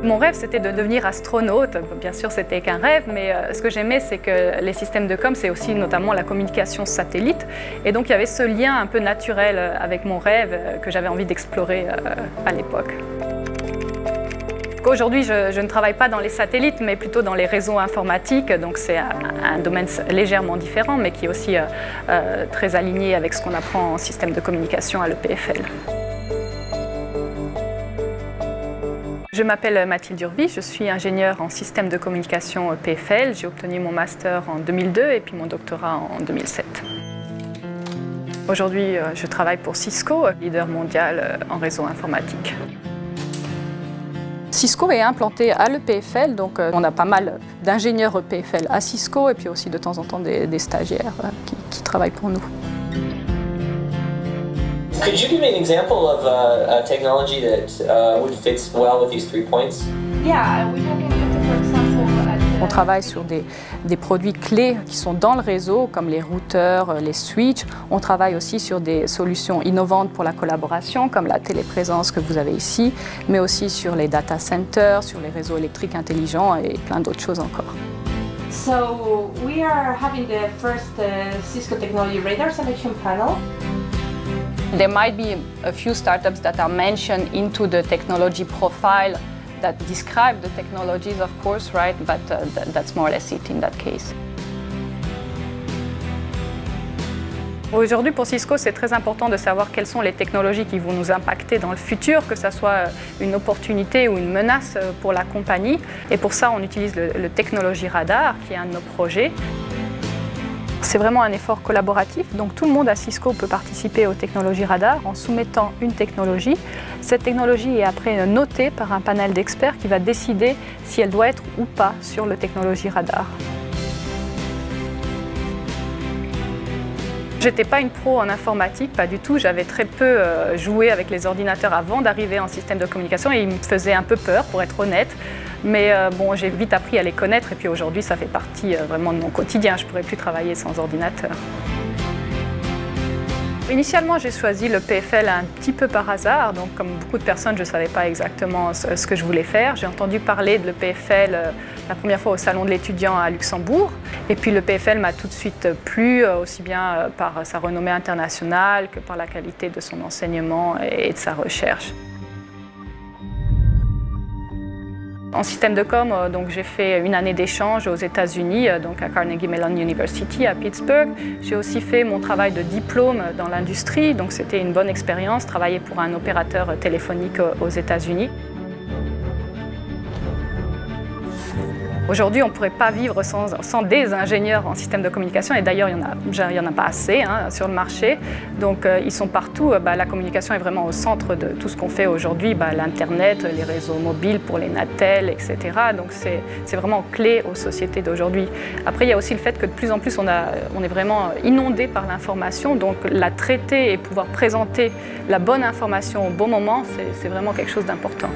Mon rêve, c'était de devenir astronaute. Bien sûr, c'était qu'un rêve, mais ce que j'aimais, c'est que les systèmes de com, c'est aussi notamment la communication satellite. Et donc, il y avait ce lien un peu naturel avec mon rêve que j'avais envie d'explorer à l'époque. Aujourd'hui, je ne travaille pas dans les satellites, mais plutôt dans les réseaux informatiques. Donc, c'est un domaine légèrement différent, mais qui est aussi très aligné avec ce qu'on apprend en système de communication à l'EPFL. Je m'appelle Mathilde Urby, je suis ingénieure en système de communication EPFL. J'ai obtenu mon master en 2002 et puis mon doctorat en 2007. Aujourd'hui, je travaille pour Cisco, leader mondial en réseau informatique. Cisco est implanté à l'EPFL, donc on a pas mal d'ingénieurs EPFL à Cisco et puis aussi de temps en temps des stagiaires qui travaillent pour nous. Could you give me an example of a technology that would fit well with these 3 points? Yeah, we have implemented, for example, On travaille sur des produits clés qui sont dans le réseau, comme les routeurs, les switches. On travaille aussi sur des solutions innovantes pour la collaboration, comme la téléprésence que vous avez ici, mais aussi sur les data centers, sur les réseaux électriques intelligents et plein d'autres choses encore. So we are having the first Cisco Technology Radar Selection Panel. There might be a few startups that are mentioned into the technology profile that describe the technologies, of course, right? But that's more or less it in that case. Aujourd'hui, pour Cisco, c'est très important de savoir quelles sont les technologies qui vont nous impacter dans le futur, que ce soit une opportunité ou une menace pour la compagnie. Et pour ça, on utilise le Technology Radar, qui est un de nos projets. C'est vraiment un effort collaboratif, donc tout le monde à Cisco peut participer au Technology Radar en soumettant une technologie. Cette technologie est après notée par un panel d'experts qui va décider si elle doit être ou pas sur le Technology Radar. J'étais pas une pro en informatique, pas du tout. J'avais très peu joué avec les ordinateurs avant d'arriver en système de communication et ils me faisaient un peu peur, pour être honnête. Mais bon, j'ai vite appris à les connaître et puis aujourd'hui, ça fait partie vraiment de mon quotidien. Je ne pourrais plus travailler sans ordinateur. Initialement, j'ai choisi le PFL un petit peu par hasard. Donc, comme beaucoup de personnes, je ne savais pas exactement ce que je voulais faire. J'ai entendu parler de l'EPFL la première fois au Salon de l'étudiant à Luxembourg. Et puis, le PFL m'a tout de suite plu, aussi bien par sa renommée internationale que par la qualité de son enseignement et de sa recherche. En système de com, donc j'ai fait une année d'échange aux États-Unis, donc à Carnegie Mellon University à Pittsburgh. J'ai aussi fait mon travail de diplôme dans l'industrie, donc c'était une bonne expérience, travailler pour un opérateur téléphonique aux États-Unis. Aujourd'hui, on ne pourrait pas vivre sans des ingénieurs en système de communication, et d'ailleurs, il n'y en a pas assez sur le marché. Donc, ils sont partout. La communication est vraiment au centre de tout ce qu'on fait aujourd'hui, l'Internet, les réseaux mobiles pour les Natel, etc. Donc, c'est vraiment clé aux sociétés d'aujourd'hui. Après, il y a aussi le fait que de plus en plus, on est vraiment inondé par l'information. Donc, la traiter et pouvoir présenter la bonne information au bon moment, c'est vraiment quelque chose d'important.